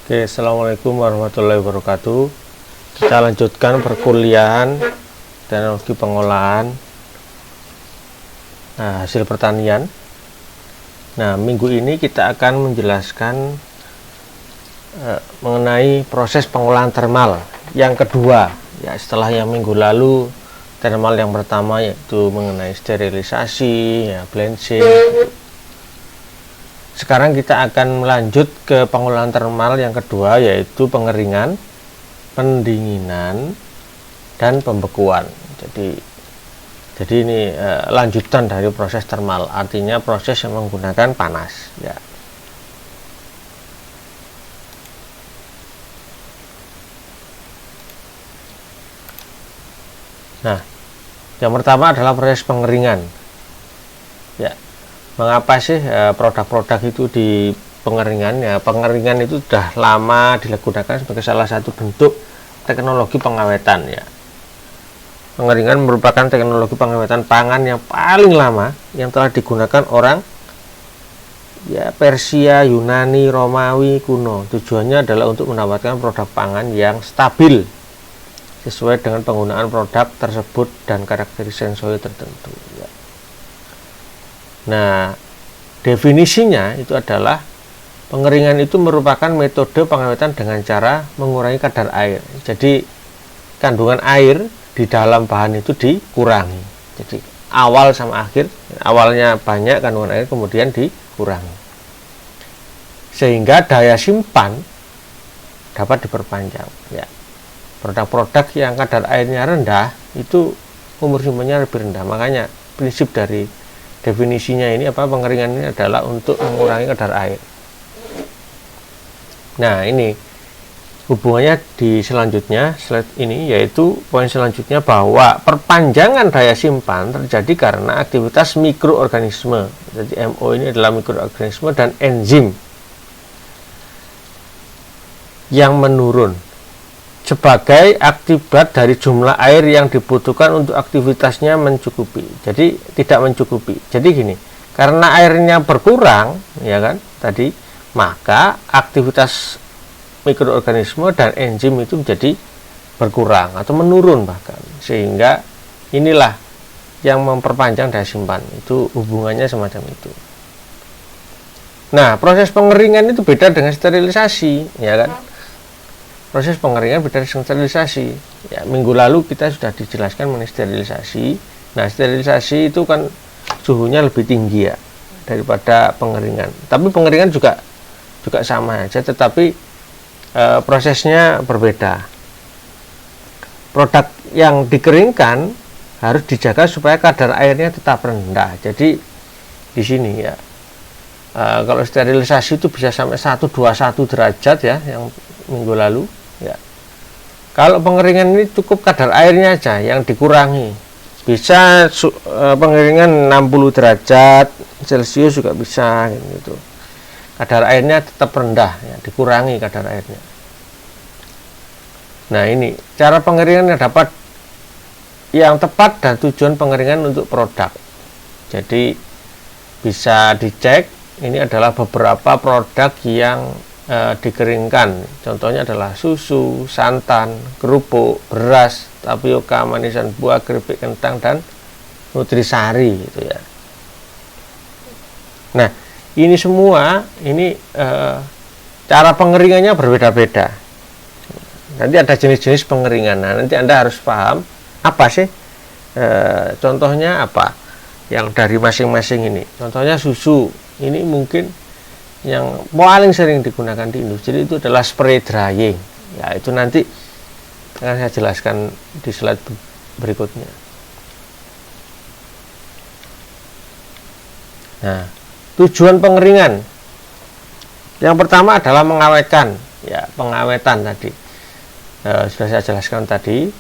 Oke, assalamualaikum warahmatullahi wabarakatuh. Kita lanjutkan perkuliahan teknologi pengolahan hasil pertanian. Nah, minggu ini kita akan menjelaskan mengenai proses pengolahan termal yang kedua. Ya, setelah yang minggu lalu termal yang pertama yaitu mengenai sterilisasi, ya, blanching. Sekarang kita akan melanjut ke pengolahan termal yang kedua, yaitu pengeringan, pendinginan, dan pembekuan. Jadi ini lanjutan dari proses termal, artinya proses yang menggunakan panas. Ya. Nah, yang pertama adalah proses pengeringan. Ya. Mengapa sih produk-produk itu di pengeringan? Ya, pengeringan itu sudah lama digunakan sebagai salah satu bentuk teknologi pengawetan. Ya, pengeringan merupakan teknologi pengawetan pangan yang paling lama yang telah digunakan orang ya Persia, Yunani, Romawi kuno. Tujuannya adalah untuk mendapatkan produk pangan yang stabil sesuai dengan penggunaan produk tersebut dan karakteristik sensori tertentu. Ya. Nah, definisinya itu adalah pengeringan itu merupakan metode pengawetan dengan cara mengurangi kadar air. Jadi kandungan air di dalam bahan itu dikurangi. Jadi awal sama akhir, awalnya banyak kandungan air kemudian dikurangi. Sehingga daya simpan dapat diperpanjang. Ya. Produk-produk yang kadar airnya rendah itu umur simpannya lebih rendah. Makanya prinsip dari definisinya ini pengeringan ini adalah untuk mengurangi kadar air. Nah, ini hubungannya di selanjutnya, slide ini, yaitu poin selanjutnya bahwa perpanjangan daya simpan terjadi karena aktivitas mikroorganisme. Jadi MO ini adalah mikroorganisme dan enzim yang menurun sebagai akibat dari jumlah air yang dibutuhkan untuk aktivitasnya mencukupi. Jadi tidak mencukupi. Jadi gini, karena airnya berkurang, ya kan, tadi, maka aktivitas mikroorganisme dan enzim itu menjadi berkurang atau menurun bahkan. Sehingga inilah yang memperpanjang daya simpan. Itu hubungannya semacam itu. Nah, proses pengeringan itu beda dengan sterilisasi, ya kan? Proses pengeringan beda dengan sterilisasi. Ya, minggu lalu kita sudah dijelaskan mengenai sterilisasi. Nah, sterilisasi itu kan suhunya lebih tinggi ya daripada pengeringan. Tapi pengeringan juga sama aja, tetapi prosesnya berbeda. Produk yang dikeringkan harus dijaga supaya kadar airnya tetap rendah. Jadi di sini ya, kalau sterilisasi itu bisa sampai 121 derajat ya, yang minggu lalu. Ya. Kalau pengeringan ini cukup kadar airnya aja yang dikurangi. Bisa pengeringan 60 derajat Celcius juga bisa gitu. Kadar airnya tetap rendah ya, dikurangi kadar airnya. Nah, ini cara pengeringan yang tepat dan tujuan pengeringan untuk produk. Jadi bisa dicek, ini adalah beberapa produk yang dikeringkan. Contohnya adalah susu, santan, kerupuk, beras, tapioka, manisan buah, keripik kentang, dan nutrisari gitu ya. Nah, ini semua cara pengeringannya berbeda-beda. Nanti ada jenis-jenis pengeringan. Nah, nanti Anda harus paham apa sih contohnya apa yang dari masing-masing ini. Contohnya susu. Ini mungkin yang paling sering digunakan di industri itu adalah spray drying. Ya, itu nanti akan saya jelaskan di slide berikutnya. Nah, tujuan pengeringan yang pertama adalah mengawetkan. Ya, pengawetan tadi sudah saya jelaskan tadi,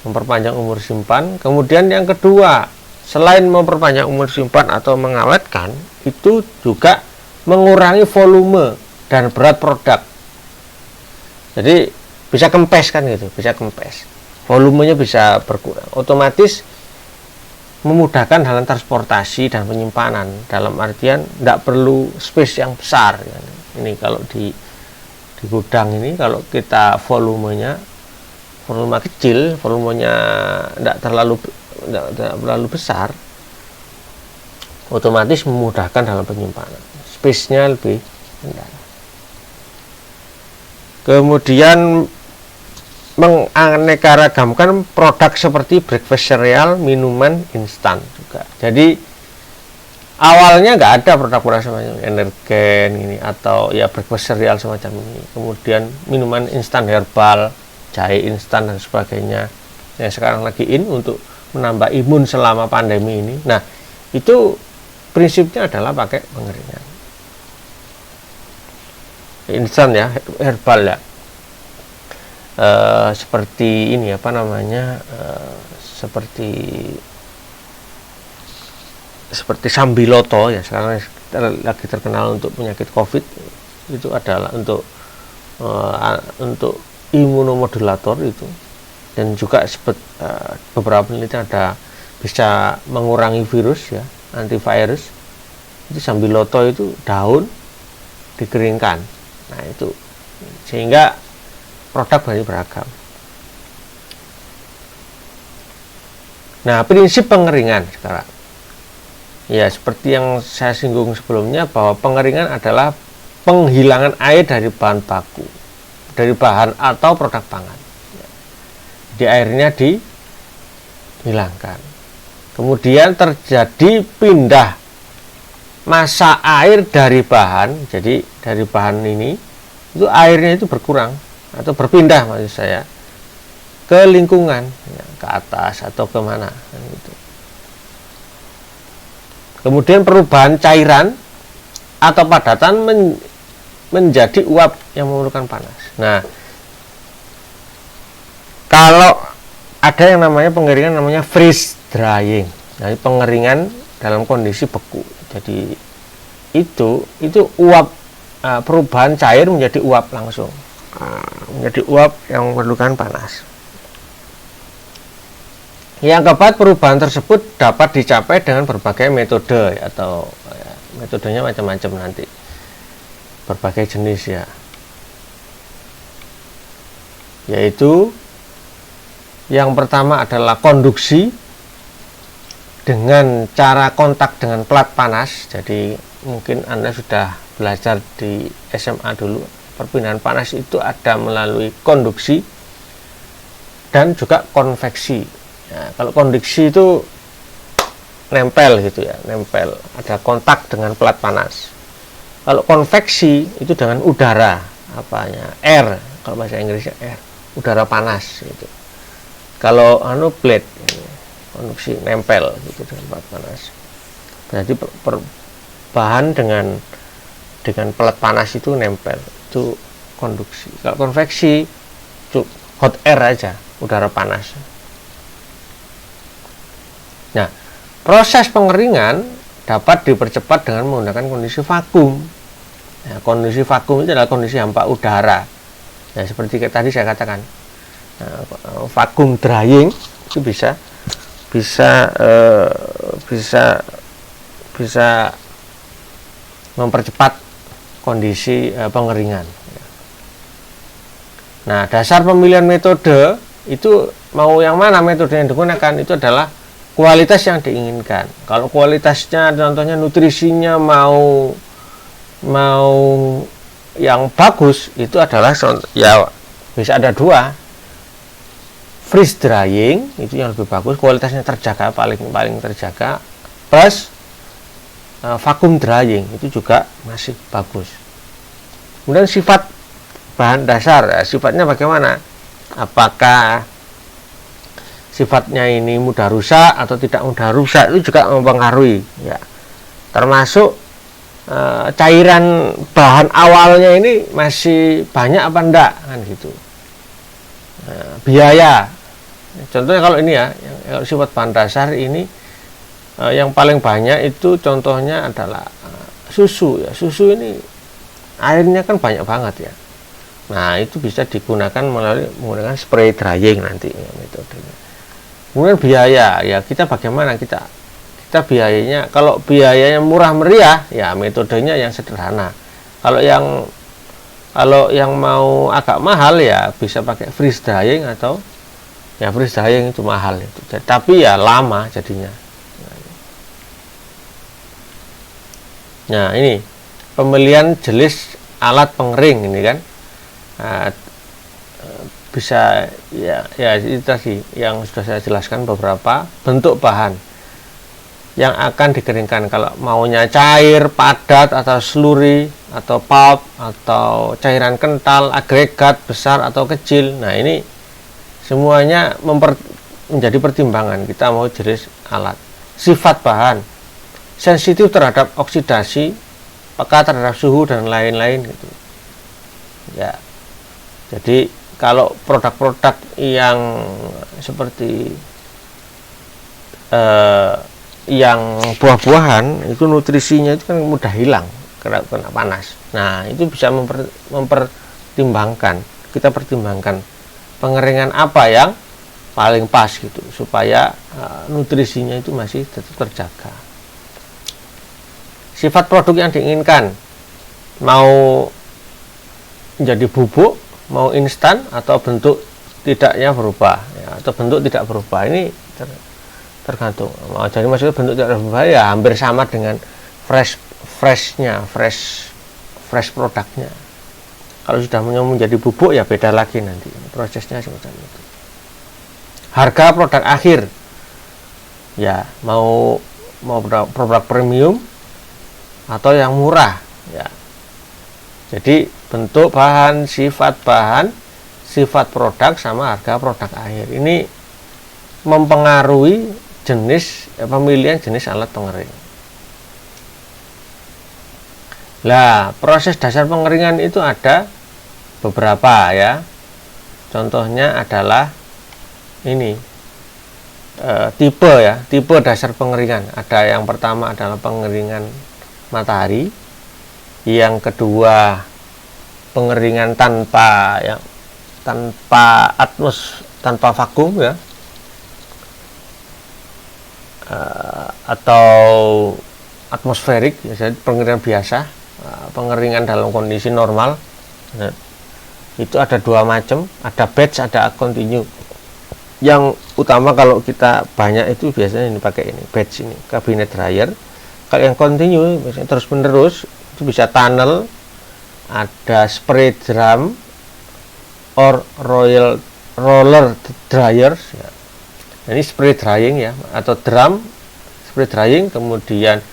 memperpanjang umur simpan. Kemudian yang kedua, selain memperpanjang umur simpan atau mengawetkan, itu juga mengurangi volume dan berat produk. Jadi bisa kempes kan gitu, bisa kempes. Volumenya bisa berkurang. Otomatis memudahkan dalam transportasi dan penyimpanan. Dalam artian tidak perlu space yang besar. Ini kalau di di gudang ini kalau kita volume kecil, volumenya tidak terlalu besar, otomatis memudahkan dalam penyimpanan, space-nya lebih rendah. Kemudian menganeka-ragamkan produk seperti breakfast cereal, minuman instan juga. Jadi awalnya nggak ada produk-produk semacam energen ini atau ya breakfast cereal semacam ini. Kemudian minuman instan herbal, jahe instan dan sebagainya. Yang sekarang lagi untuk menambah imun selama pandemi ini. Nah, itu prinsipnya adalah pakai pengeringan. Instan ya, herbal ya. Seperti ini seperti Sambiloto ya, sekarang lagi terkenal untuk penyakit COVID, itu adalah untuk imunomodulator itu, dan juga beberapa penelitian ada bisa mengurangi virus ya, antivirus. Itu Sambiloto itu daun dikeringkan, nah itu sehingga produk banyak beragam. Nah, prinsip pengeringan sekarang ya seperti yang saya singgung sebelumnya, bahwa pengeringan adalah penghilangan air dari bahan baku, dari bahan atau produk pangan. Jadi airnya dihilangkan, kemudian terjadi pindah massa air dari bahan. Jadi dari bahan ini itu airnya itu berkurang atau berpindah maksud saya ke lingkungan ya, ke atas atau kemana gitu. Kemudian perubahan cairan atau padatan menjadi uap yang memerlukan panas. Nah, kalau ada yang namanya pengeringan namanya freeze drying, jadi pengeringan dalam kondisi beku. Jadi itu uap, perubahan cair menjadi uap langsung, menjadi uap yang memerlukan panas. Yang keempat, perubahan tersebut dapat dicapai dengan berbagai metode atau ya, metodenya macam-macam nanti, berbagai jenis ya, yaitu yang pertama adalah konduksi dengan cara kontak dengan plat panas. Jadi mungkin Anda sudah belajar di SMA dulu, perpindahan panas itu ada melalui konduksi dan juga konveksi. Nah, kalau konduksi itu nempel gitu ya, nempel, ada kontak dengan plat panas. Kalau konveksi itu dengan udara, air, kalau bahasa Inggrisnya air, udara panas gitu. Kalau blade, konduksi nempel gitu dengan plat panas. Jadi bahan dengan plat panas itu nempel, itu konduksi. Kalau konveksi itu hot air aja, udara panas. Nah, proses pengeringan dapat dipercepat dengan menggunakan kondisi vakum. Nah, kondisi vakum itu adalah kondisi hampa udara. Nah, seperti tadi saya katakan, vakum drying itu bisa mempercepat kondisi pengeringan. Nah, dasar pemilihan metode itu mau yang mana metode yang digunakan itu adalah kualitas yang diinginkan. Kalau kualitasnya contohnya nutrisinya mau yang bagus, itu adalah ya bisa ada dua. Freeze drying itu yang lebih bagus, kualitasnya terjaga, paling terjaga, plus vacuum drying itu juga masih bagus. Kemudian sifat bahan dasar, sifatnya bagaimana? Apakah sifatnya ini mudah rusak atau tidak mudah rusak, itu juga mempengaruhi ya. Termasuk cairan bahan awalnya ini masih banyak apa enggak kan gitu. Biaya, contohnya kalau ini ya, kalau sifat bahan dasar ini yang paling banyak itu contohnya adalah susu ya. Susu ini airnya kan banyak banget ya. Nah, itu bisa digunakan menggunakan spray drying nanti ya, metodenya. Kemudian biaya ya, kita bagaimana kita biayanya. Kalau biayanya murah meriah ya metodenya yang sederhana. Kalau yang Kalau yang mau agak mahal ya bisa pakai freeze drying, atau ya freeze drying itu mahal itu. Tapi ya lama jadinya. Nah, ini pemilihan jenis alat pengering ini kan. Nah, bisa ya itu tadi yang sudah saya jelaskan, beberapa bentuk bahan yang akan dikeringkan. Kalau maunya cair, padat, atau slurry, atau pulp, atau cairan kental, agregat besar atau kecil. Nah, ini semuanya menjadi pertimbangan kita mau jenis alat. Sifat bahan, sensitif terhadap oksidasi, peka terhadap suhu dan lain-lain gitu. Ya. Jadi kalau produk-produk yang seperti yang buah-buahan itu nutrisinya itu kan mudah hilang kena panas. Nah, itu bisa mempertimbangkan, kita pertimbangkan pengeringan apa yang paling pas gitu, supaya nutrisinya itu masih tetap terjaga. Sifat produk yang diinginkan, mau menjadi bubuk, mau instan, atau bentuk tidaknya berubah ya, atau bentuk tidak berubah. Ini tergantung. Jadi maksudnya bentuk tidak berubah ya hampir sama dengan fresh produknya. Kalau sudah menjadi bubuk ya beda lagi nanti prosesnya semacam itu. Harga produk akhir ya mau produk premium atau yang murah ya. Jadi bentuk bahan, sifat produk, sama harga produk akhir. Ini mempengaruhi pemilihan jenis alat pengering. Lah, proses dasar pengeringan itu ada beberapa ya. Contohnya adalah ini tipe dasar pengeringan. Ada yang pertama adalah pengeringan matahari, yang kedua pengeringan tanpa vakum ya, atau atmosferik, jadi pengeringan biasa, pengeringan dalam kondisi normal. Nah, itu ada dua macam, ada batch, ada continue. Yang utama kalau kita banyak itu biasanya ini pakai ini batch, ini cabinet dryer. Kalau yang continue biasanya terus menerus, itu bisa tunnel, ada spray drum or roller dryers ya. Ini spray drying ya, atau drum spray drying, kemudian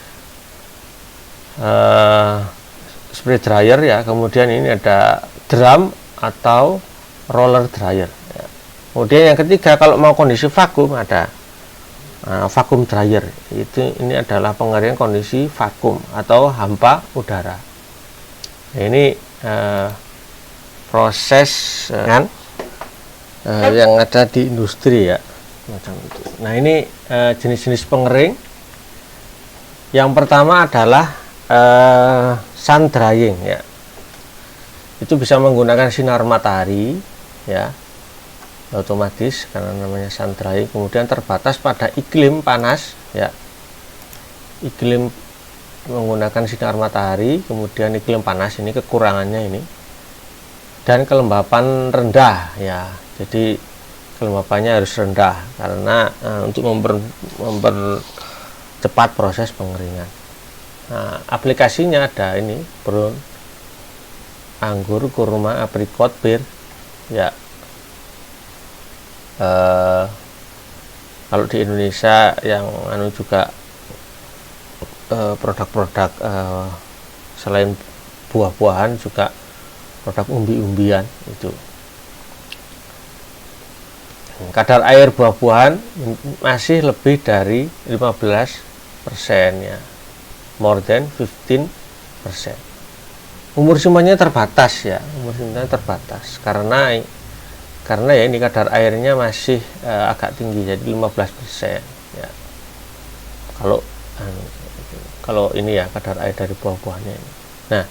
spray dryer ya, kemudian ini ada drum atau roller dryer ya. Kemudian yang ketiga, kalau mau kondisi vakum ada vacuum dryer. Ini adalah pengeringan kondisi vakum atau hampa udara. Nah, ini proses yang ada di industri ya, macam itu. Nah, ini jenis-jenis pengering. Yang pertama adalah sun drying ya. Itu bisa menggunakan sinar matahari ya, otomatis karena namanya sun drying. Kemudian terbatas pada iklim panas ya, iklim menggunakan sinar matahari, kemudian iklim panas, ini kekurangannya ini, dan kelembapan rendah ya. Jadi kelembapannya harus rendah karena untuk mempercepat proses pengeringan. Nah, aplikasinya ada ini brown, anggur, kurma, aprikot, bir ya. Kalau di Indonesia yang juga produk-produk selain buah-buahan juga produk umbi-umbian itu. Kadar air buah-buahan masih lebih dari 15% ya, more than 15%. Umur simpannya terbatas ya, karena ya ini kadar airnya masih agak tinggi, jadi 15% ya. Kalau ini ya kadar air dari buah-buahnya ini. Nah,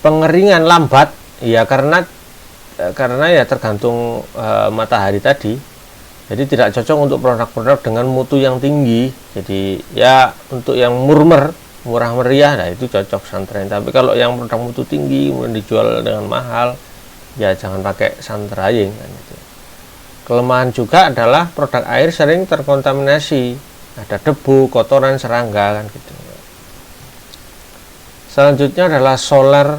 pengeringan lambat ya karena ya tergantung matahari tadi. Jadi tidak cocok untuk produk-produk dengan mutu yang tinggi. Jadi ya untuk yang murmer murah meriah, nah itu cocok Suntrain. Tapi kalau yang produk mutu tinggi kemudian dijual dengan mahal, ya jangan pakai Suntrain kan gitu. Kelemahan juga adalah produk air sering terkontaminasi, ada debu, kotoran, serangga kan gitu. Selanjutnya adalah solar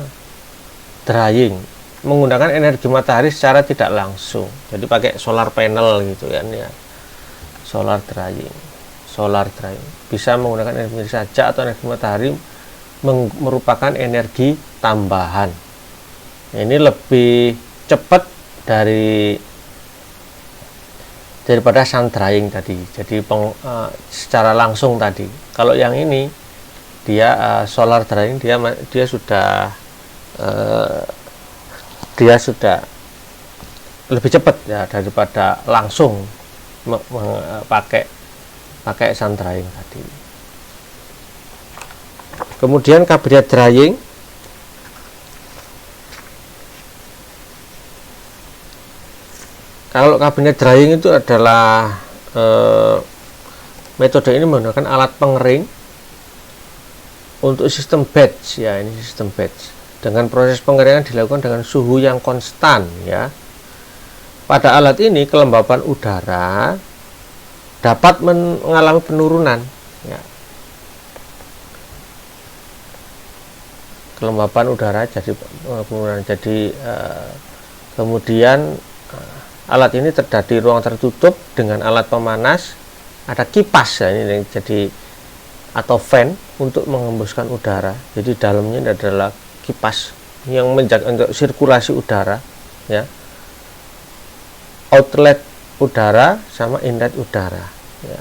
drying, menggunakan energi matahari secara tidak langsung. Jadi pakai solar panel gitu kan ya. Solar drying bisa menggunakan energi saja atau energi matahari, merupakan energi tambahan. Ini lebih cepat daripada sun drying tadi. Jadi secara langsung tadi. Kalau yang ini dia solar drying, dia sudah lebih cepat ya daripada langsung pakai sun drying tadi. Kemudian cabinet drying, kalau cabinet drying itu adalah metode ini menggunakan alat pengering untuk sistem batch ya, ini sistem batch. Dengan proses pengeringan dilakukan dengan suhu yang konstan ya. Pada alat ini kelembapan udara dapat mengalami penurunan ya. Kelembapan udara jadi penurunan. Jadi kemudian alat ini terdapat di ruang tertutup dengan alat pemanas, ada kipas ya, ini jadi atau fan untuk mengembuskan udara. Jadi dalamnya adalah kipas yang menjaga untuk sirkulasi udara ya. Outlet udara sama inlet udara ya.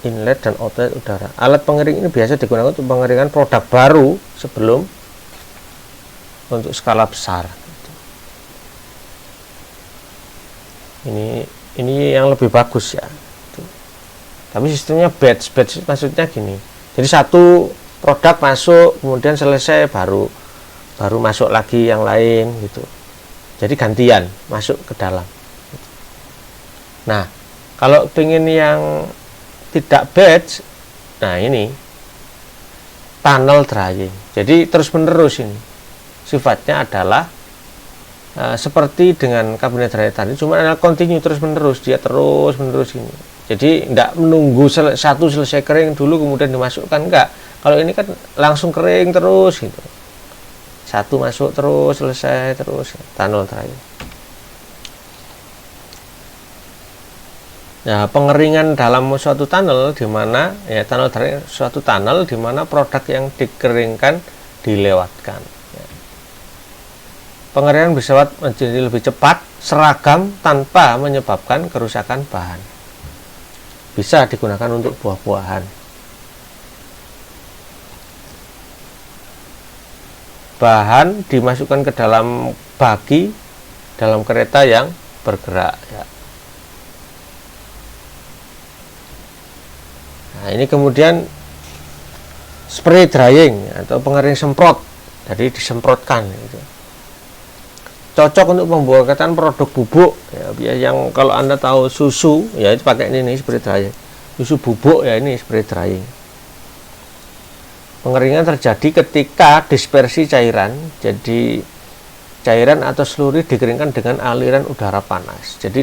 Inlet dan outlet udara. Alat pengering ini biasa digunakan untuk pengeringan produk baru sebelum untuk skala besar. Ini yang lebih bagus ya. Tapi sistemnya batch maksudnya gini. Jadi satu produk masuk, kemudian selesai baru masuk lagi yang lain gitu. Jadi gantian masuk ke dalam. Nah, kalau pengen yang tidak batch, nah ini tunnel drying. Jadi terus menerus ini. Sifatnya adalah seperti dengan kabinet drying tadi, cuma adalah continue terus menerus, dia terus menerus ini. Jadi tidak menunggu satu selesai kering dulu kemudian dimasukkan, enggak. Kalau ini kan langsung kering terus gitu. Satu masuk terus selesai terus, tunnel drying. Nah, pengeringan dalam suatu tunnel di mana ya tunnel drying suatu tunnel di mana produk yang dikeringkan dilewatkan. Ya. Pengeringan bisa menjadi lebih cepat, seragam tanpa menyebabkan kerusakan bahan. Bisa digunakan untuk buah-buahan. Bahan dimasukkan ke dalam bagi dalam kereta yang bergerak ya. Nah, ini kemudian spray drying atau pengering semprot, jadi disemprotkan gitu. Cocok untuk pembuatan produk bubuk ya, yang kalau Anda tahu susu ya itu pakai ini spray drying. Susu bubuk ya ini spray drying. Pengeringan terjadi ketika dispersi cairan, jadi cairan atau slurry dikeringkan dengan aliran udara panas. Jadi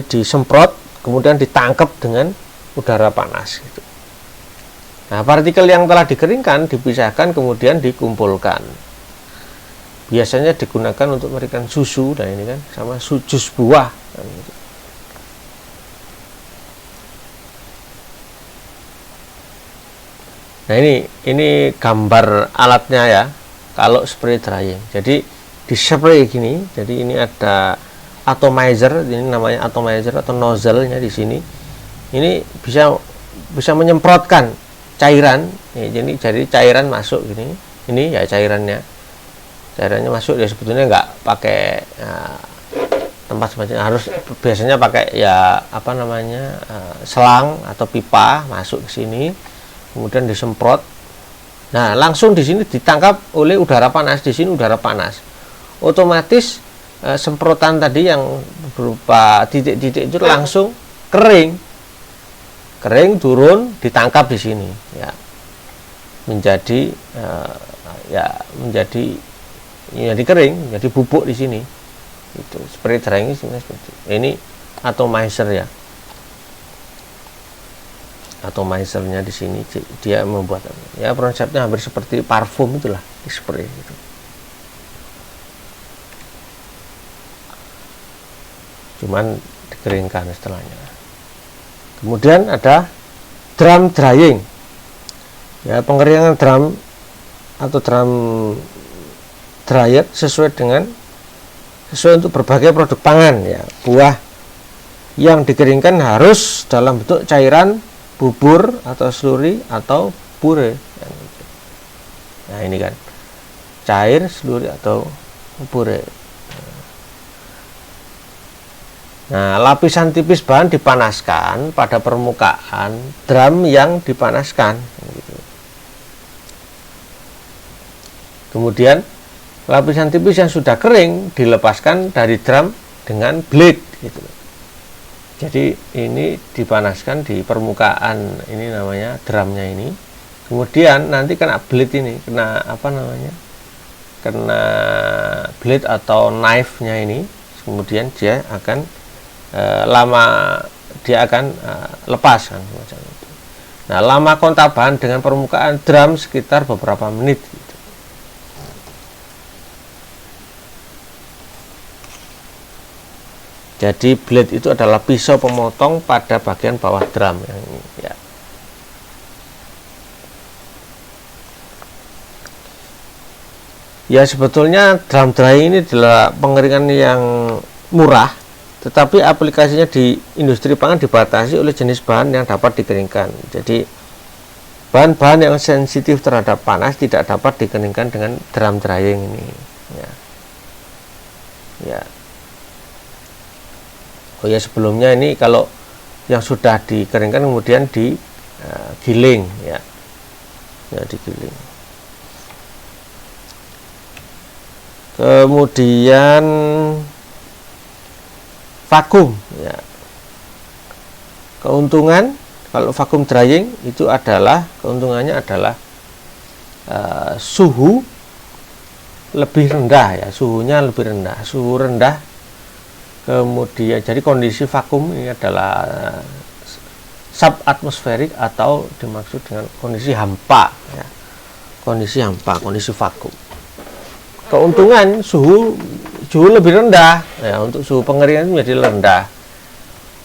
disemprot kemudian ditangkap dengan udara panas gitu. Nah, partikel yang telah dikeringkan dipisahkan kemudian dikumpulkan. Biasanya digunakan untuk memberikan susu, nah ini kan sama jus buah kan gitu. Nah, ini gambar alatnya ya. Kalau spray drying, jadi di spray gini. Jadi ini ada atomizer, ini namanya atomizer atau nozzle-nya di sini. Ini bisa menyemprotkan cairan. Jadi cairan masuk gini. Ini ya cairannya masuk ya, sebetulnya nggak pakai tempat semacam, harus biasanya pakai ya apa namanya selang atau pipa masuk ke sini. Kemudian disemprot. Nah, langsung di sini ditangkap oleh udara panas. Di sini udara panas. Otomatis semprotan tadi yang berupa titik-titik itu langsung kering. kering turun ditangkap di sini ya, menjadi menjadi kering, menjadi bubuk di sini. Itu spray drying ini atomizer ya. Atomizernya di sini dia membuat ya, konsepnya hampir seperti parfum itulah, di spray gitu. Cuman dikeringkan setelahnya. Kemudian ada drum drying ya, pengeringan drum atau drum dryer sesuai untuk berbagai produk pangan ya. Buah yang dikeringkan harus dalam bentuk cairan, bubur atau slurry atau pure. Nah ini kan cair, slurry atau pure. Nah, lapisan tipis bahan dipanaskan pada permukaan drum yang dipanaskan. Kemudian lapisan tipis yang sudah kering dilepaskan dari drum dengan blade gitu. Jadi ini dipanaskan di permukaan ini namanya drumnya ini. Kemudian nanti kena blade ini, kena blade atau knife-nya ini. Kemudian dia akan lepas kan semacam itu. Nah, lama kontak bahan dengan permukaan drum sekitar beberapa menit gitu. Jadi blade itu adalah pisau pemotong pada bagian bawah drum yang ini ya. Ya sebetulnya drum drying ini adalah pengeringan yang murah, tetapi aplikasinya di industri pangan dibatasi oleh jenis bahan yang dapat dikeringkan. Jadi bahan-bahan yang sensitif terhadap panas tidak dapat dikeringkan dengan drum drying ini ya. Ya. Oh ya, sebelumnya ini kalau yang sudah dikeringkan kemudian digiling ya. Ya, digiling. Kemudian vakum ya. Keuntungan kalau vakum drying itu adalah keuntungannya adalah suhu lebih rendah ya, suhunya lebih rendah, suhu rendah. Kemudian jadi kondisi vakum ini adalah subatmosferik atau dimaksud dengan kondisi hampa ya. Kondisi hampa, kondisi vakum. Keuntungan suhu lebih rendah ya, untuk suhu pengeringan menjadi rendah.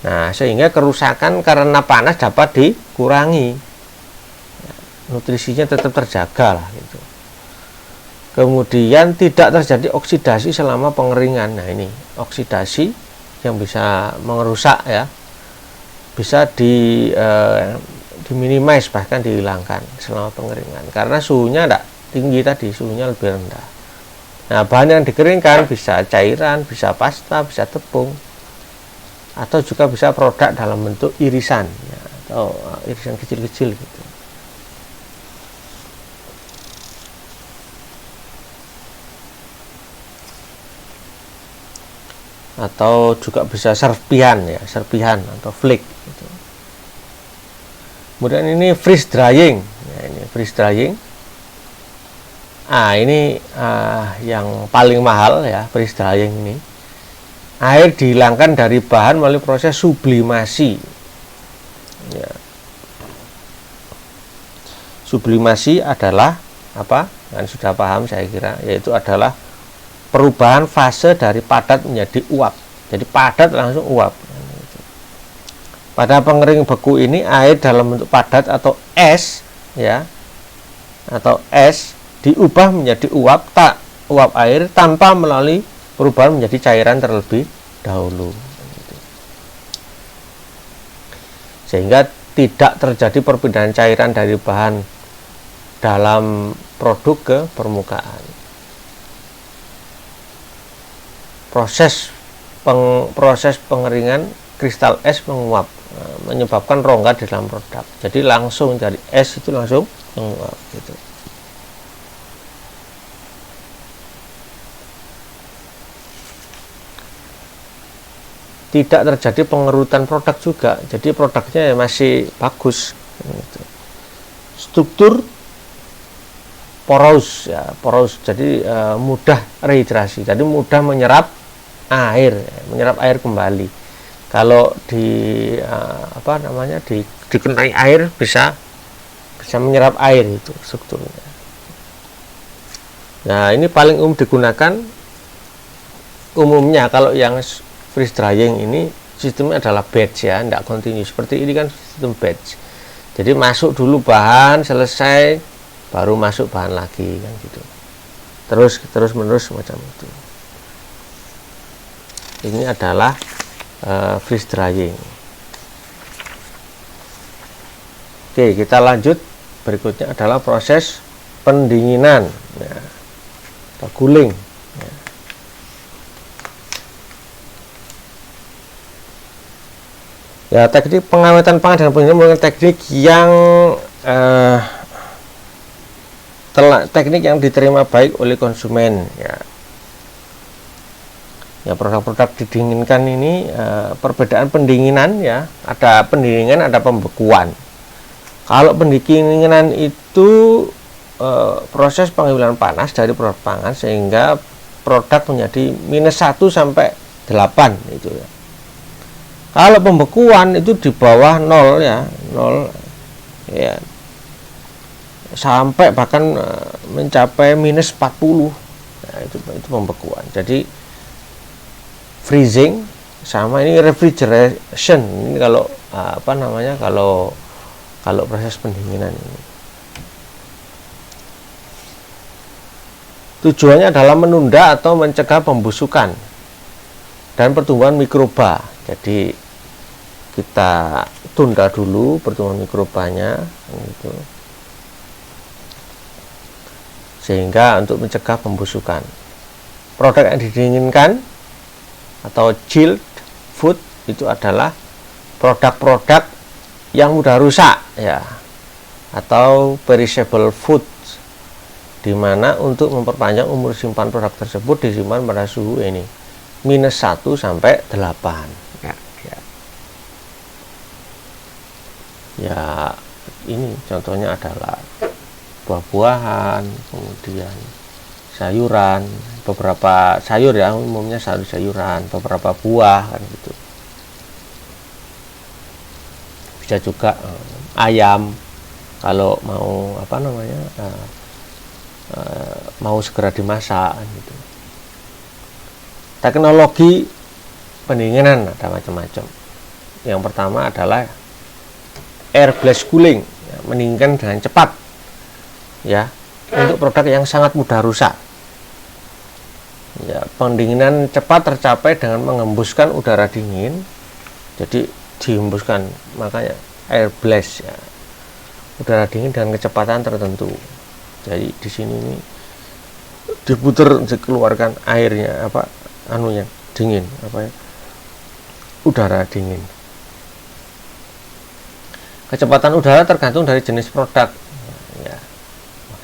Nah, sehingga kerusakan karena panas dapat dikurangi. Nutrisinya tetap terjaga lah gitu. Kemudian tidak terjadi oksidasi selama pengeringan. Nah, ini oksidasi yang bisa merusak ya, bisa diminimize bahkan dihilangkan selama pengeringan karena suhunya tidak tinggi tadi, suhunya lebih rendah. Nah, bahan yang dikeringkan bisa cairan, bisa pasta, bisa tepung, atau juga bisa produk dalam bentuk irisan ya, atau irisan kecil-kecil gitu. Atau juga bisa serpihan ya, serpihan atau flake gitu. Kemudian ini freeze drying ya, ini freeze drying. Ini yang paling mahal ya, freeze drying ini. Air dihilangkan dari bahan melalui proses sublimasi ya. Sublimasi adalah apa? Kan sudah paham saya kira, yaitu adalah perubahan fase dari padat menjadi uap. Jadi padat langsung uap. Pada pengering beku ini air dalam bentuk padat atau es ya, atau es diubah menjadi uap air tanpa melalui perubahan menjadi cairan terlebih dahulu. Sehingga tidak terjadi perpindahan cairan dari bahan dalam produk ke permukaan. Proses pengeringan kristal es menguap menyebabkan rongga di dalam produk. Jadi langsung dari es itu langsung menguap gitu. tidak terjadi pengerutan produk juga, jadi produknya masih bagus gitu. Struktur poros ya, poros, jadi mudah rehidrasi, jadi mudah menyerap air kembali. Kalau dikenai air bisa menyerap air, itu strukturnya. Nah, ini paling umum digunakan umumnya kalau yang freeze drying ini sistemnya adalah batch ya, tidak kontinu. Seperti ini kan sistem batch. Jadi masuk dulu bahan, selesai baru masuk bahan lagi kan gitu. Terus menerus macam itu. Ini adalah freeze drying. Oke, kita lanjut. Berikutnya adalah proses pendinginan ya, atau cooling ya. Ya, teknik pengawetan pangan dan pendinginan merupakan teknik yang teknik yang diterima baik oleh konsumen ya. Ya, produk-produk didinginkan ini perbedaan pendinginan ya, ada pendinginan, ada pembekuan. Kalau pendinginan itu proses pengambilan panas dari produk pangan sehingga produk menjadi -1 sampai 8 itu ya. Kalau pembekuan itu di bawah 0 ya, 0 ya, sampai bahkan mencapai -40. Nah, itu pembekuan. Jadi freezing sama ini refrigeration. Ini kalau kalau proses pendinginan ini. Tujuannya adalah menunda atau mencegah pembusukan dan pertumbuhan mikroba. Jadi kita tunda dulu pertumbuhan mikrobanya gitu. Sehingga untuk mencegah pembusukan. Produk yang didinginkan atau chilled food itu adalah produk-produk yang mudah rusak ya, atau perishable food, di mana untuk memperpanjang umur simpan produk tersebut disimpan pada suhu ini -1 sampai 8 ya, ya. Ya, ini contohnya adalah buah-buahan, kemudian sayuran, beberapa sayur ya, umumnya sayur-sayuran, beberapa buah kan gitu. Bisa juga ayam kalau mau mau segera dimasak gitu. Teknologi pendinginan ada macam-macam. Yang pertama adalah air blast cooling ya, mendinginkan dengan cepat ya, untuk produk yang sangat mudah rusak ya. Pendinginan cepat tercapai dengan mengembuskan udara dingin, jadi dihembuskan, makanya air blast ya, udara dingin dengan kecepatan tertentu. Jadi di sini ini diputer, dikeluarkan airnya dingin udara dingin. Kecepatan udara tergantung dari jenis produk ya.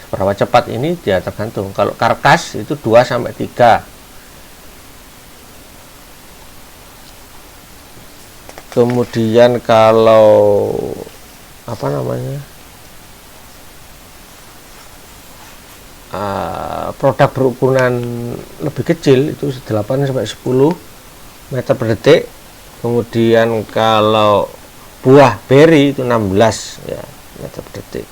Seberapa cepat ini dia tergantung. Kalau karkas itu 2 sampai 3. Kemudian kalau produk berukuran lebih kecil itu 8 sampai 10 meter per detik. Kemudian kalau buah beri itu 16 ya, meter per detik.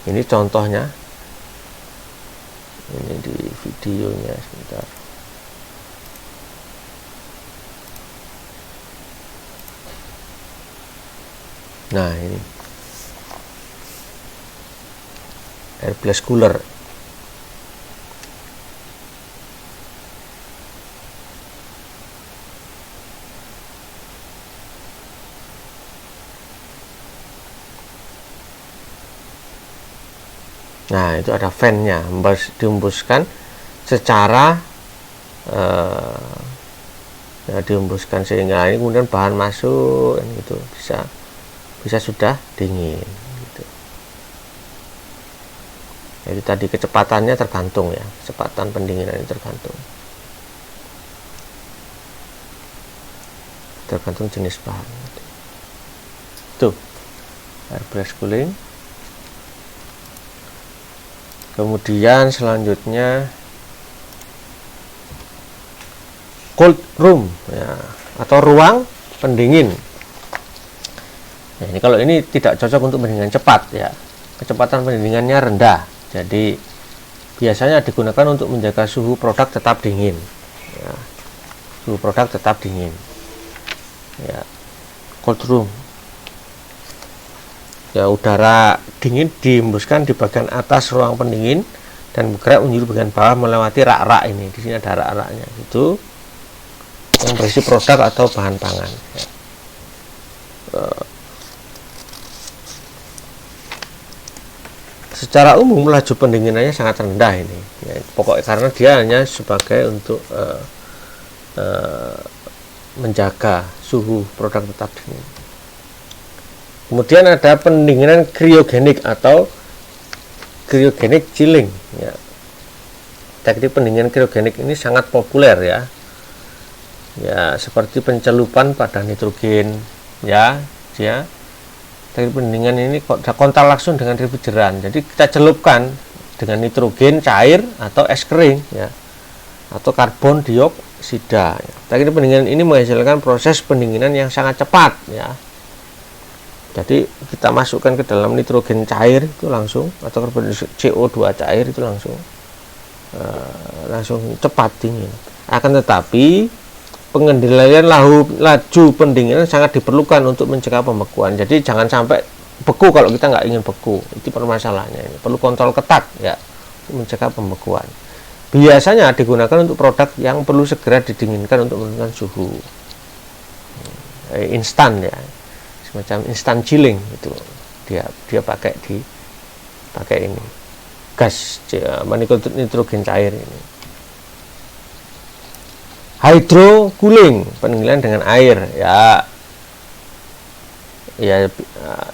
Ini contohnya, ini di videonya sebentar. Nah, ini air blast cooler. Nah, itu ada fan-nya, dihembuskan secara dihembuskan sehingga ini kemudian bahan masuk gitu, bisa sudah dingin gitu. Jadi tadi kecepatannya tergantung ya, kecepatan pendinginan ini tergantung. tergantung jenis bahan. Tuh, air press cooling. Kemudian selanjutnya cold room ya, atau ruang pendingin. Ya, ini kalau ini tidak cocok untuk pendinginan cepat ya, kecepatan pendinginannya rendah, jadi biasanya digunakan untuk menjaga suhu produk tetap dingin ya, suhu produk tetap dingin ya. Cold room ya, udara dingin dihembuskan di bagian atas ruang pendingin dan bergerak menuju bagian bawah melewati rak-rak ini. Di sini ada rak-raknya, itu yang berisi produk atau bahan pangan ya. Secara umum laju pendinginannya sangat rendah ini ya, pokoknya karena dia hanya sebagai untuk menjaga suhu produk tetap dingin. Kemudian ada pendinginan kriogenik atau cryogenic chilling ya. Teknik pendinginan kriogenik ini sangat populer ya, ya seperti pencelupan pada nitrogen ya. Teknik pendinginan ini kontak langsung dengan refrigeran, jadi kita celupkan dengan nitrogen cair atau es kering ya, atau karbon dioksida ya. Teknik pendinginan ini menghasilkan proses pendinginan yang sangat cepat ya. Jadi kita masukkan ke dalam nitrogen cair itu langsung, atau karbon CO2 cair itu langsung cepat dingin. Akan tetapi pengendalian laju pendinginan sangat diperlukan untuk mencegah pembekuan. Jadi jangan sampai beku kalau kita nggak ingin beku. Itu permasalahannya. Ini perlu kontrol ketat ya untuk mencegah pembekuan. Biasanya digunakan untuk produk yang perlu segera didinginkan untuk menurunkan suhu. Instan ya, semacam instant chilling itu. Dia pakai ini gas nitrogen cair ini. Hydro cooling, pendinginan dengan air ya.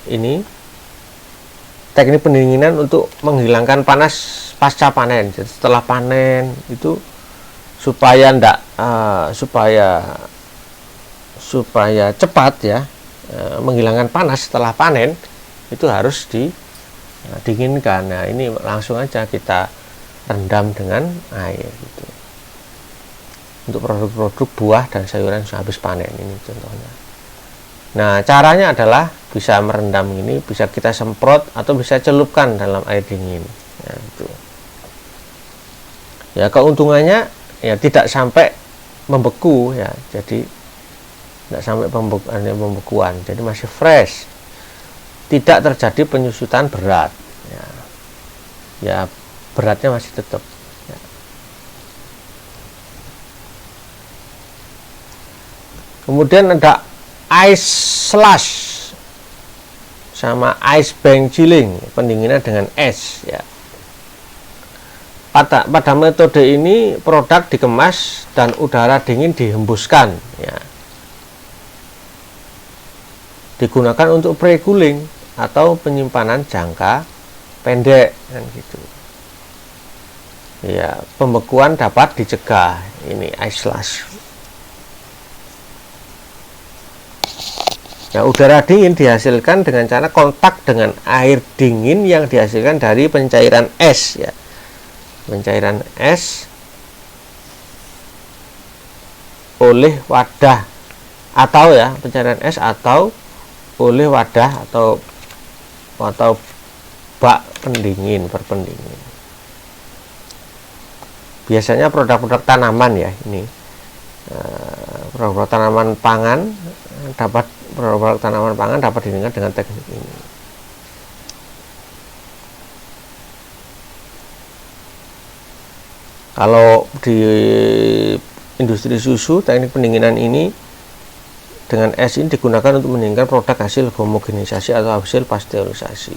Ini teknik pendinginan untuk menghilangkan panas pasca panen. Jadi setelah panen itu supaya cepat ya, menghilangkan panas setelah panen itu harus didinginkan. Nah, ini langsung aja kita rendam dengan air gitu. Untuk produk-produk buah dan sayuran habis panen ini contohnya. Nah, caranya adalah bisa merendam ini, bisa kita semprot atau bisa celupkan dalam air dingin. Nah, itu. Ya, keuntungannya ya tidak sampai membeku ya. Jadi tidak sampai pembekuan. Jadi masih fresh. Tidak terjadi penyusutan berat ya. Ya, beratnya masih tetap. Kemudian ada ice slash sama ice bank chilling, pendinginan dengan es ya. Pada metode ini produk dikemas dan udara dingin dihembuskan ya. Digunakan untuk pre-cooling atau penyimpanan jangka pendek kan gitu. Ya, pembekuan dapat dicegah. Ini ice slash. Nah, udara dingin dihasilkan dengan cara kontak dengan air dingin yang dihasilkan dari pencairan es ya. Pencairan es oleh wadah atau ya, pencairan es atau oleh wadah atau bak pendingin berpendingin. Biasanya produk-produk tanaman ya ini. Produk-produk tanaman pangan dapat dinginkan dengan teknik ini. Kalau di industri susu, teknik pendinginan ini dengan es ini digunakan untuk mendinginkan produk hasil homogenisasi atau hasil pasteurisasi.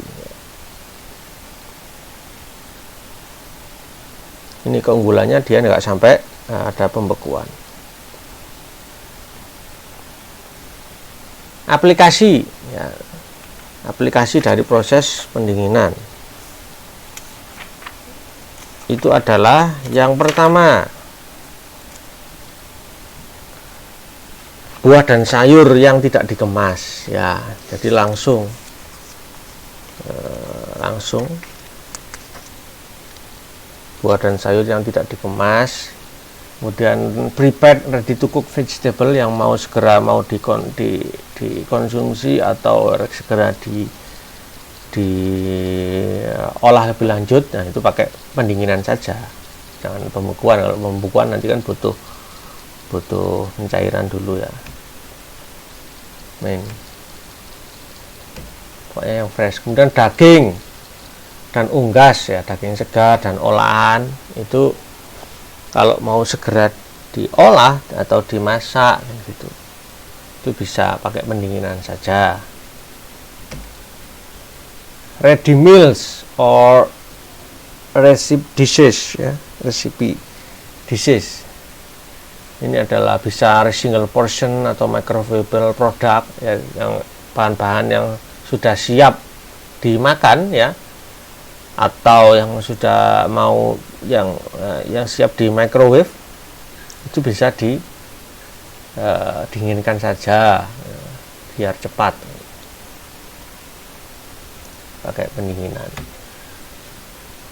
Ini keunggulannya, dia nggak sampai ada pembekuan. Aplikasi ya, aplikasi dari proses pendinginan itu adalah yang pertama buah dan sayur yang tidak dikemas, ya. Jadi langsung buah dan sayur yang tidak dikemas. Kemudian prepared ready to cook vegetable yang segera dikonsumsi atau segera diolah lebih lanjut. Nah, itu pakai pendinginan saja, jangan pembekuan. Kalau pembekuan nanti kan butuh pencairan dulu, ya. Pokoknya yang fresh. Kemudian daging dan unggas, ya, daging segar dan olahan itu kalau mau segera diolah atau dimasak gitu, itu bisa pakai pendinginan saja. Ready meals or recipe dishes, ya, recipe dishes. Ini adalah bisa single portion atau microwavable product, ya, yang bahan-bahan yang sudah siap dimakan, ya, atau yang sudah mau yang siap di microwave, itu bisa dinginkan saja, biar cepat pakai pendinginan.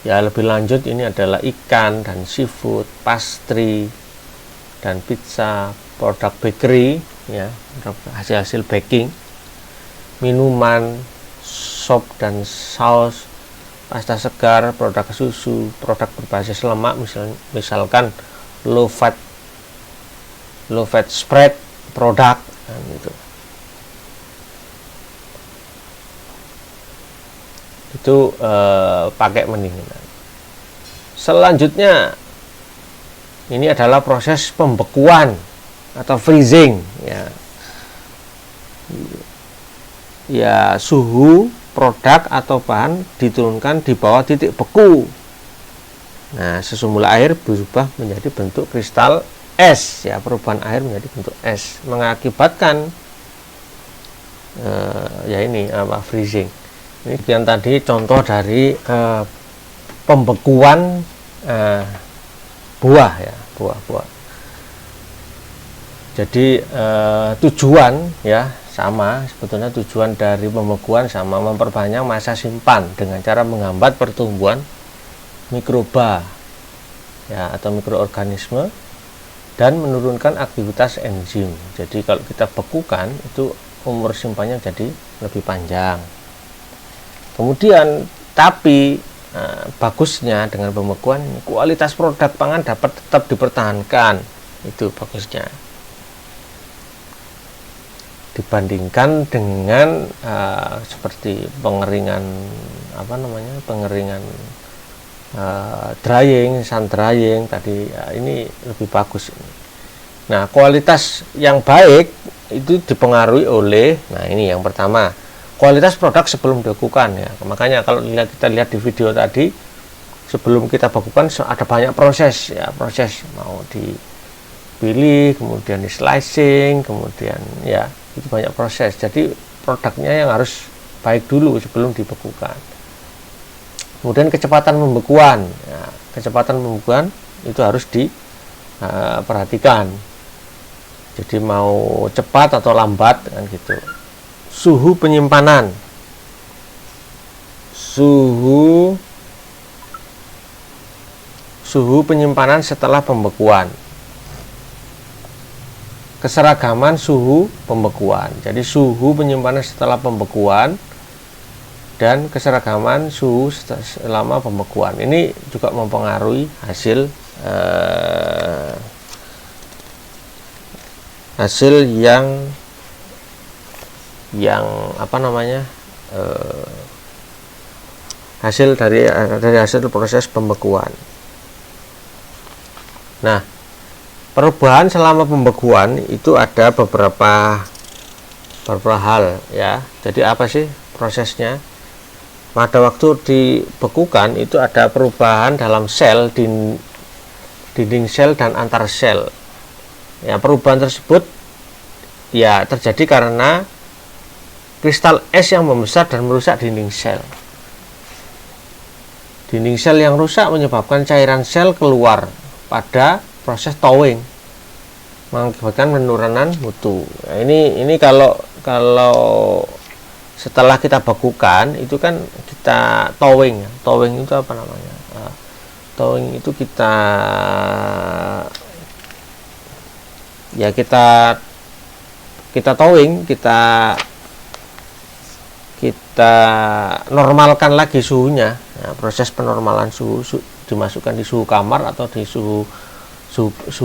Ya, lebih lanjut ini adalah ikan dan seafood, pastry dan pizza, produk bakery, ya, hasil baking, minuman, sop dan saus, pasta segar, produk susu, produk berbasis lemak, misalkan low fat spread produk, gitu. Itu pakai pendinginan. Selanjutnya ini adalah proses pembekuan atau freezing, ya. Ya, suhu produk atau bahan diturunkan di bawah titik beku. Nah, sesemula air berubah menjadi bentuk kristal es, ya, perubahan air menjadi bentuk es mengakibatkan freezing. Ini yang tadi contoh dari pembekuan buah, ya, buah. Jadi tujuan, ya, sama, sebetulnya tujuan dari pembekuan sama, memperbanyak masa simpan dengan cara menghambat pertumbuhan mikroba, ya, atau mikroorganisme, dan menurunkan aktivitas enzim. Jadi kalau kita bekukan itu umur simpannya jadi lebih panjang. Kemudian tapi bagusnya dengan pembekuan, kualitas produk pangan dapat tetap dipertahankan, itu bagusnya, dibandingkan dengan seperti pengeringan drying, sun drying tadi, ya, ini lebih bagus. Nah, kualitas yang baik itu dipengaruhi oleh, nah, ini yang pertama, kualitas produk sebelum dibekukan, ya. Makanya kalau kita lihat di video tadi, sebelum kita bekukan ada banyak proses, ya, proses mau dipilih, kemudian di slicing, kemudian, ya, itu banyak proses. Jadi produknya yang harus baik dulu sebelum dibekukan. Kemudian kecepatan pembekuan, ya, kecepatan pembekuan itu harus diperhatikan. Jadi mau cepat atau lambat, kan, gitu. Suhu penyimpanan, suhu penyimpanan setelah pembekuan. Keseragaman suhu pembekuan. Jadi suhu penyimpanan setelah pembekuan dan keseragaman suhu selama pembekuan. Ini juga mempengaruhi hasil hasil dari hasil proses pembekuan. Nah, perubahan selama pembekuan itu ada beberapa hal, ya. Jadi apa sih prosesnya? Pada waktu dibekukan itu ada perubahan dalam sel, dinding sel dan antar sel. Ya, perubahan tersebut, ya, terjadi karena kristal es yang membesar dan merusak dinding sel. Dinding sel yang rusak menyebabkan cairan sel keluar pada proses thawing. mengakibatkan penurunan mutu. Nah, ini kalau setelah kita bekukan itu kan kita towing. Towing itu apa namanya? Towing itu kita towing, kita normalkan lagi suhunya. Nah, proses penormalan suhu dimasukkan di suhu kamar atau di suhu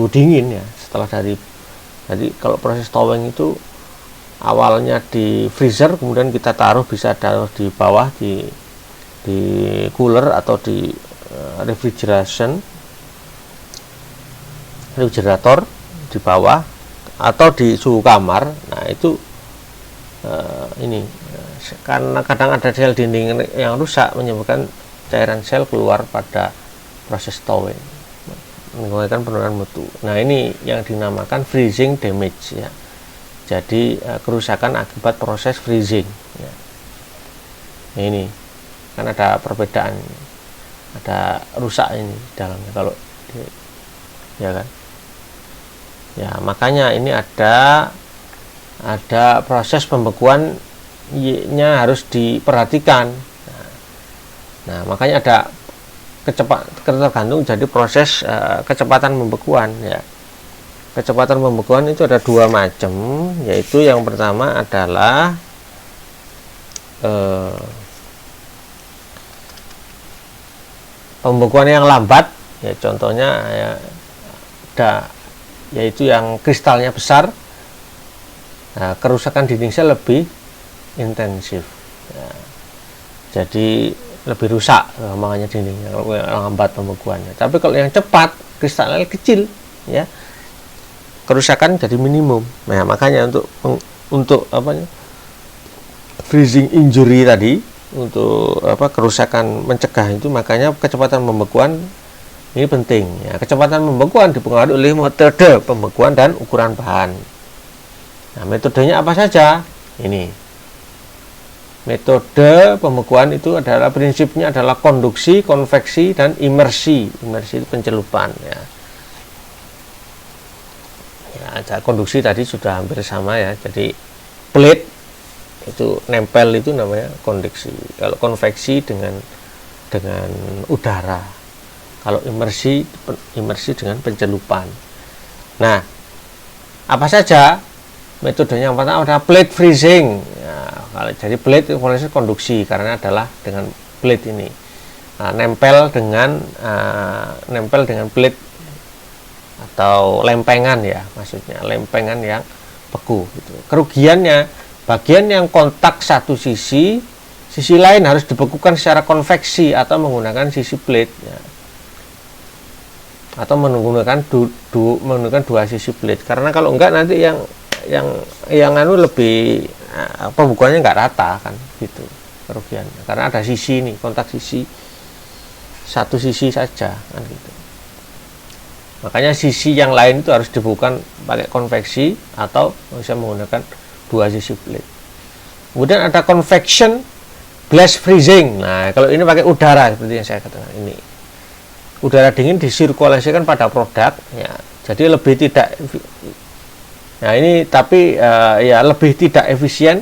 dingin ya. Setelah jadi kalau proses towing itu awalnya di freezer, kemudian kita bisa taruh di bawah di cooler atau di refrigerator di bawah atau di suhu kamar. Nah itu karena kadang ada sel dinding yang rusak menyebabkan cairan sel keluar pada proses thawing, mengakibatkan penurunan mutu. Nah ini yang dinamakan freezing damage ya. Jadi kerusakan akibat proses freezing ya. Nah, ini kan ada perbedaan, ada rusak ini dalamnya kalau ya kan ya, makanya ini ada proses pembekuannya harus diperhatikan. Nah makanya ada tergantung jadi proses kecepatan pembekuan ya. Kecepatan pembekuan itu ada dua macam, yaitu yang pertama adalah pembekuan yang lambat ya, contohnya ya, yaitu yang kristalnya besar. Nah, kerusakan dinding sel lebih intensif ya. Jadi lebih rusak makanya dindingnya kalau yang lambat pembekuannya. Tapi kalau yang cepat, kristalnya kecil ya, kerusakan jadi minimum. Nah makanya untuk freezing injury tadi, untuk kerusakan mencegah itu, makanya kecepatan pembekuan ini penting ya. Kecepatan pembekuan dipengaruhi oleh metode pembekuan dan ukuran bahan. Nah metodenya apa saja? Ini metode pembekuan itu adalah prinsipnya adalah konduksi, konveksi, dan imersi. Imersi itu pencelupan ya. Konduksi tadi sudah hampir sama ya, jadi plate itu nempel, itu namanya konduksi. Kalau konveksi dengan udara, kalau imersi dengan pencelupan. Nah apa saja metodenya? Yang pertama adalah plate freezing ya. Kalau jadi plate itu proses konduksi karena adalah dengan plate ini nempel dengan plate atau lempengan ya, maksudnya lempengan yang beku gitu. Kerugiannya, bagian yang kontak satu sisi lain harus dibekukan secara konveksi atau menggunakan sisi plate ya. Atau menggunakan dua sisi plate, karena kalau enggak nanti yang lebih pembekuannya enggak rata kan gitu kerugiannya, karena ada sisi ini, kontak satu sisi saja kan gitu. Makanya sisi yang lain itu harus dibuka pakai konveksi atau bisa menggunakan dua sisi plate. Kemudian ada convection blast freezing. Nah kalau ini pakai udara seperti yang saya katakan ini, udara dingin disirkulasikan pada produk ya, jadi lebih tidak lebih tidak efisien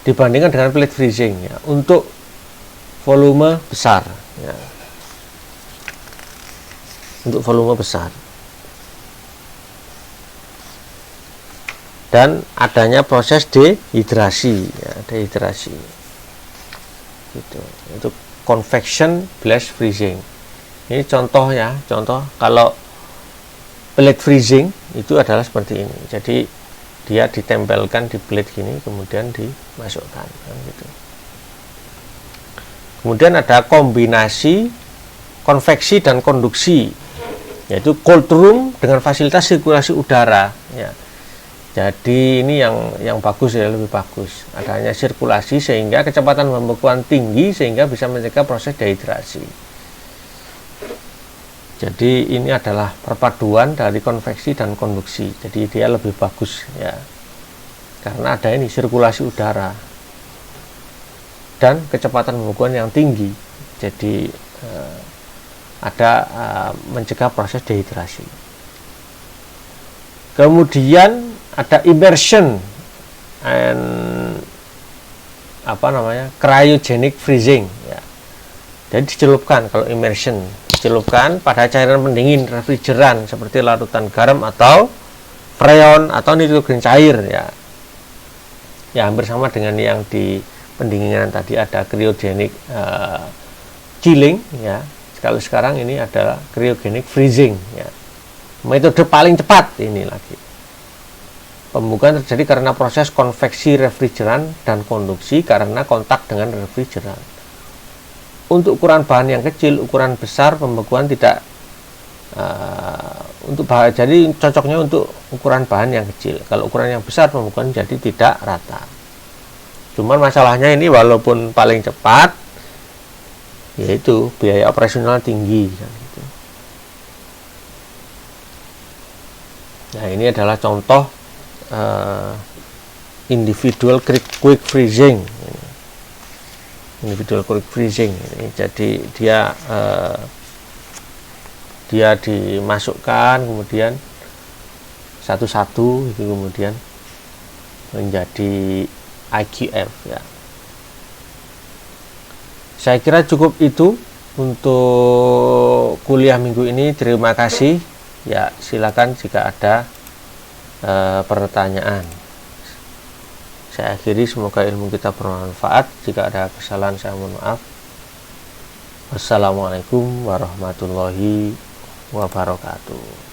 dibandingkan dengan plate freezing ya, untuk volume besar ya. Untuk volume besar dan adanya proses dehidrasi ya, gitu. Itu convection blast freezing. Ini contoh ya, kalau plate freezing itu adalah seperti ini. Jadi dia ditempelkan di plate gini, kemudian dimasukkan kan gitu. Kemudian ada kombinasi konveksi dan konduksi, yaitu cold room dengan fasilitas sirkulasi udara ya. Jadi ini yang bagus ya, lebih bagus adanya sirkulasi sehingga kecepatan pembekuan tinggi sehingga bisa mencegah proses dehidrasi. Jadi ini adalah perpaduan dari konveksi dan konduksi, jadi dia lebih bagus ya, karena ada ini sirkulasi udara dan kecepatan pembekuan yang tinggi, jadi ada mencegah proses dehidrasi. Kemudian ada immersion and cryogenic freezing ya. Jadi dicelupkan, kalau immersion dicelupkan pada cairan pendingin refrigeran seperti larutan garam atau freon atau nitrogen cair ya. Ya hampir sama dengan yang di pendinginan tadi, ada cryogenic chilling ya. Kalau sekarang ini adalah cryogenic freezing ya. Metode paling cepat ini lagi. Pembukaan terjadi karena proses konveksi refrigeran dan konduksi karena kontak dengan refrigeran. Untuk ukuran bahan yang kecil, ukuran besar pembekuan tidak jadi cocoknya untuk ukuran bahan yang kecil. Kalau ukuran yang besar pembekuan jadi tidak rata. Cuman masalahnya ini walaupun paling cepat, yaitu biaya operasional tinggi. Nah ini adalah contoh individual quick freezing. Individual quick freezing ini. Jadi dia dimasukkan kemudian satu-satu itu kemudian menjadi IQF ya. Saya kira cukup itu untuk kuliah minggu ini. Terima kasih ya, silakan jika ada pertanyaan. Saya akhiri, semoga ilmu kita bermanfaat. Jika ada kesalahan saya mohon maaf. Wassalamualaikum warahmatullahi wabarakatuh.